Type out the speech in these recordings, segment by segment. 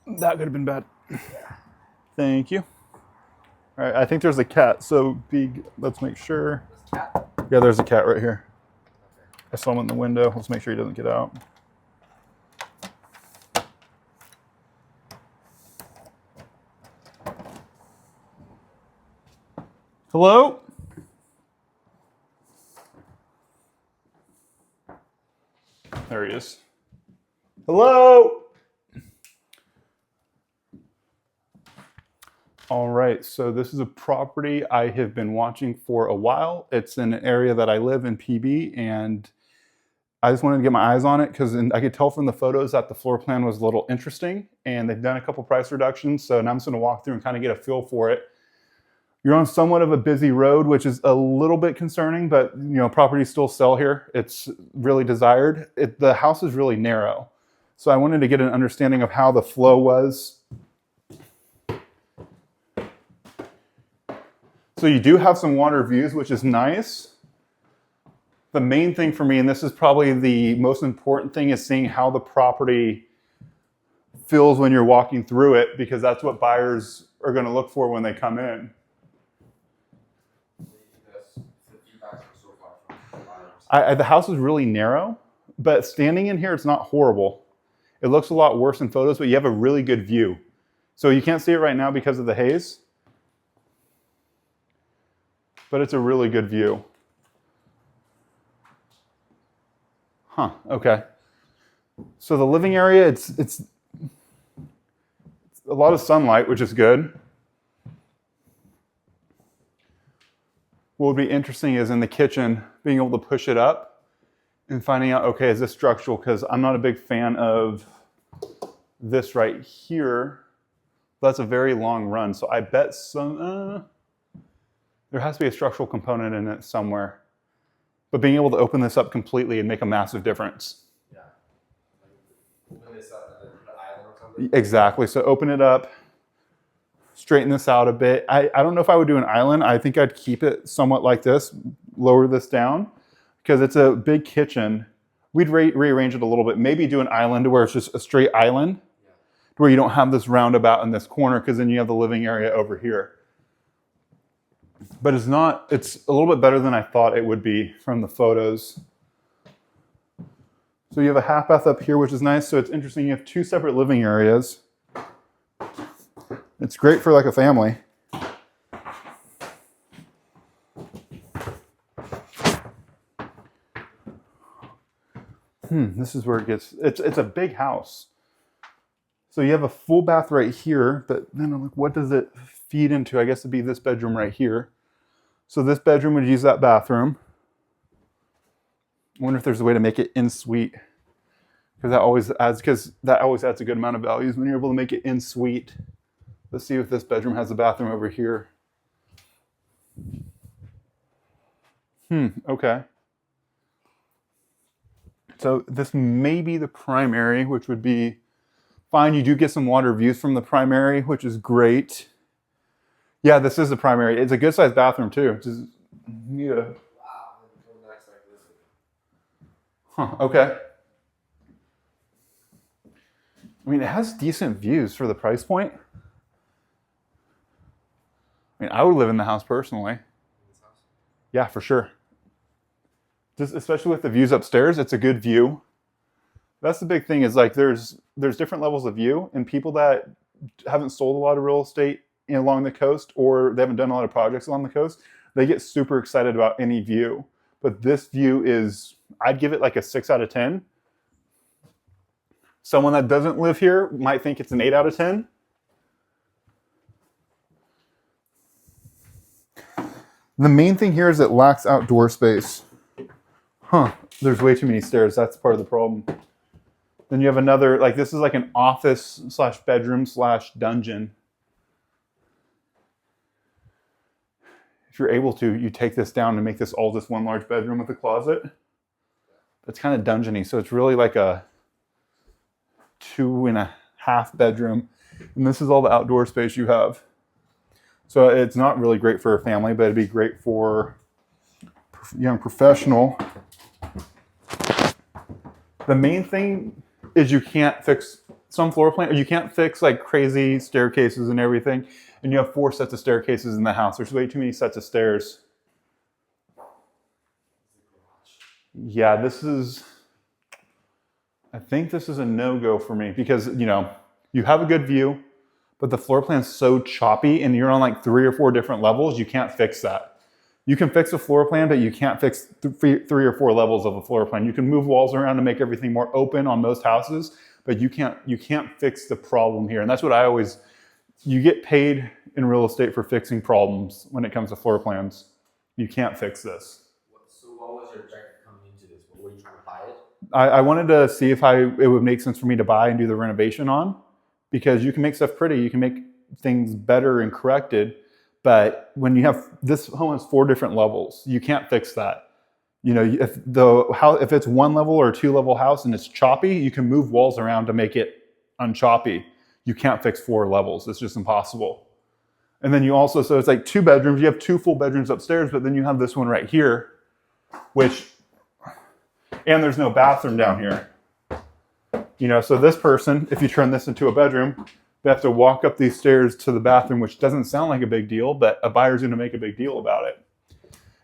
That could have been bad. Thank you. All right, I think there's a cat, so let's make sure. Yeah, there's a cat right here. I saw him in the window. Let's make sure he doesn't get out. Hello? There he is. Hello? All right, so this is a property I have been watching for a while. It's in an area that I live in, PB, and I just wanted to get my eyes on it because I could tell from the photos that the floor plan was a little interesting, and they've done a couple price reductions. So now I'm just going to walk through and kind of get a feel for it. You're on somewhat of a busy road, which is a little bit concerning, but properties still sell here. It's really desired. The house is really narrow, so I wanted to get an understanding of how the flow was. So you do have some water views, which is nice. The main thing for me, and this is probably the most important thing, is seeing how the property feels when you're walking through it, because that's what buyers are going to look for when they come in. The house is really narrow, but standing in here, it's not horrible. It looks a lot worse in photos, but you have a really good view. So you can't see it right now because of the haze, but it's a really good view. Huh, okay. So the living area, it's a lot of sunlight, which is good. What would be interesting is in the kitchen, being able to push it up and finding out, okay, is this structural? Because I'm not a big fan of this right here. That's a very long run. So I bet there has to be a structural component in it somewhere. But being able to open this up completely and make a massive difference. Yeah. Open this up and then put an island or something? Exactly. So open it up, straighten this out a bit. I don't know if I would do an island. I think I'd keep it somewhat like this, lower this down, because it's a big kitchen. We'd rearrange it a little bit. Maybe do an island where it's just a straight island, where you don't have this roundabout in this corner, because then you have the living area over here. But it's a little bit better than I thought it would be from the photos. So you have a half bath up here, which is nice. So it's interesting. You have two separate living areas. It's great for like a family. This is where it's a big house. So you have a full bath right here, but then I'm like, what does it feed into? I guess it'd be this bedroom right here. So this bedroom would use that bathroom. I wonder if there's a way to make it en suite, because that always adds a good amount of values when you're able to make it en suite. Let's see if this bedroom has a bathroom over here. Okay. So this may be the primary, which would be fine. You do get some water views from the primary, which is great. Yeah, this is the primary. It's a good sized bathroom too. Yeah. Wow, nice like this. Huh, okay. I mean, it has decent views for the price point. I mean, I would live in the house personally. Yeah, for sure. Just especially with the views upstairs, it's a good view. That's the big thing, is like there's different levels of view, and people that haven't sold a lot of real estate along the coast, or they haven't done a lot of projects along the coast, they get super excited about any view. But this view I'd give it like a 6 out of 10. Someone that doesn't live here might think it's an 8 out of 10. The main thing here is it lacks outdoor space. There's way too many stairs. That's part of the problem. Then you have another, like this is like an office / bedroom / dungeon. If you're able to, you take this down and make this all just one large bedroom with a closet. It's kind of dungeony, so it's really like a 2.5 bedroom. And this is all the outdoor space you have. So it's not really great for a family, but it'd be great for a young professional. The main thing is you can't fix some floor plan, you can't fix like crazy staircases and everything, and you have 4 sets of staircases in the house. There's way too many sets of stairs. Yeah, I think this is a no-go for me because, you have a good view, but the floor plan's so choppy and you're on like 3 or 4 different levels, you can't fix that. You can fix a floor plan, but you can't fix 3 or 4 levels of a floor plan. You can move walls around to make everything more open on most houses, but you can't fix the problem here. And that's what you get paid in real estate for fixing problems when it comes to floor plans. You can't fix this. So what was your objective coming into this? Were you trying to buy it? I wanted to see if it would make sense for me to buy and do the renovation on, because you can make stuff pretty, you can make things better and corrected, but when you have, this home has 4 different levels, you can't fix that. If it's 1 level or a 2 level house and it's choppy, you can move walls around to make it unchoppy. You can't fix 4 levels, it's just impossible. And then so it's like 2 bedrooms, you have 2 full bedrooms upstairs, but then you have this one right here, and there's no bathroom down here. So this person, if you turn this into a bedroom, they have to walk up these stairs to the bathroom, which doesn't sound like a big deal, but a buyer's gonna make a big deal about it.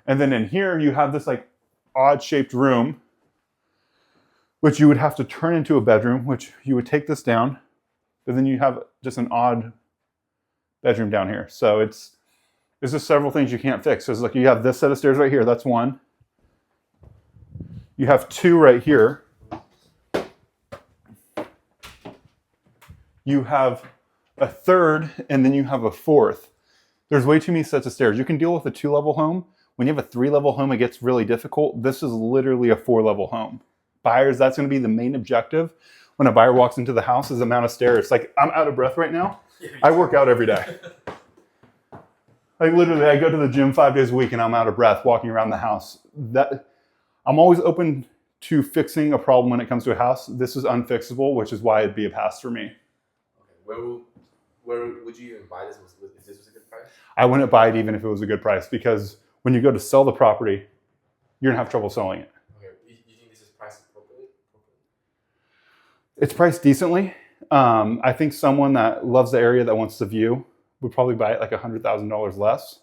And then in here, you have this like odd shaped room, which you would have to turn into a bedroom, which you would take this down, but then you have just an odd bedroom down here. So there's just several things you can't fix. So it's like you have this set of stairs right here, that's 1. You have 2 right here. You have a 3rd, and then you have a 4th. There's way too many sets of stairs. You can deal with a 2-level home. When you have a 3-level home, it gets really difficult. This is literally a 4-level home. Buyers, that's going to be the main objective when a buyer walks into the house, is the amount of stairs. Like, I'm out of breath right now. I work out every day. Like literally, I go to the gym 5 days a week and I'm out of breath walking around the house. I'm always open to fixing a problem when it comes to a house. This is unfixable, which is why it'd be a pass for me. Okay, where would you even buy this? If this was a good price? I wouldn't buy it even if it was a good price, because when you go to sell the property, you're gonna have trouble selling it. Okay, you think this is priced appropriately? It's priced decently. I think someone that loves the area, that wants the view, would probably buy it like $100,000 less.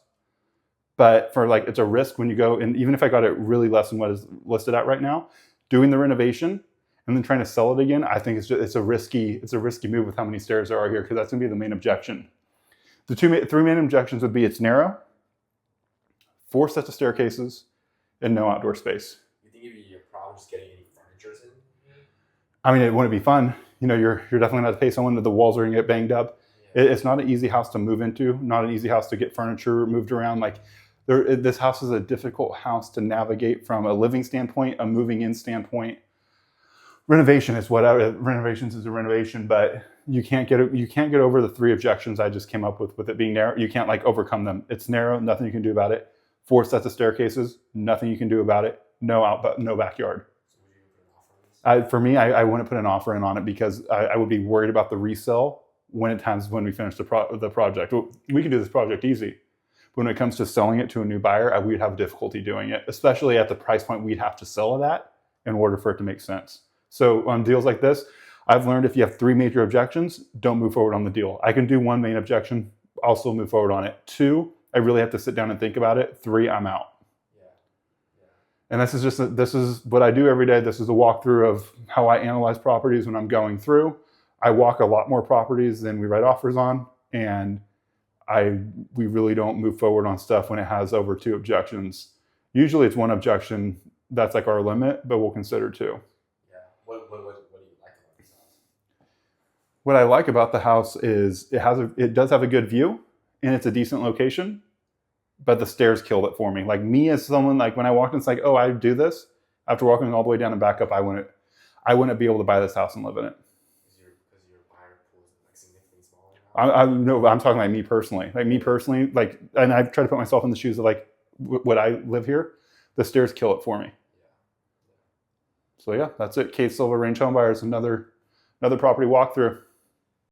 But it's a risk when you go, and even if I got it really less than what is listed at right now, doing the renovation and then trying to sell it again, I think it's a risky move with how many stairs there are here, because that's gonna be the main objection. The 3 main objections would be it's narrow, 4 sets of staircases, and no outdoor space. You think it'd be a problem just getting any furniture in? I mean, it wouldn't be fun. You're definitely gonna have to pay someone that the walls are gonna get banged up. Yeah. It's not an easy house to move into, not an easy house to get furniture moved around. This house is a difficult house to navigate from a living standpoint, a moving in standpoint. Renovations is a renovation, but you can't get over the 3 objections I just came up with it being narrow. You can't overcome them. It's narrow, nothing you can do about it. 4 sets of staircases, nothing you can do about it. No backyard. So would you put an offer on this? For me, I wouldn't put an offer in on it, because I would be worried about the resale when we finish the project. We can do this project easy. But when it comes to selling it to a new buyer, we'd have difficulty doing it, especially at the price point we'd have to sell it at in order for it to make sense. So on deals like this, I've learned if you have 3 major objections, don't move forward on the deal. I can do 1 main objection, I'll still move forward on it. 2, I really have to sit down and think about it. 3, I'm out. Yeah. And this is what I do every day. This is a walkthrough of how I analyze properties when I'm going through. I walk a lot more properties than we write offers on, and we really don't move forward on stuff when it has over 2 objections. Usually it's 1 objection, that's like our limit, but we'll consider 2. What do you like about this house? What I like about the house is it does have a good view, and it's a decent location, but the stairs killed it for me. Like, me as someone, when I walked in, it's like, oh, I do this. After walking all the way down and back up, I wouldn't be able to buy this house and live in it. Because your buyer pool is significantly smaller. I'm talking like me personally. And I've tried to put myself in the shoes of would I live here? The stairs kill it for me. So yeah, that's it. Kate Silva, Range Home Buyers, another property walkthrough.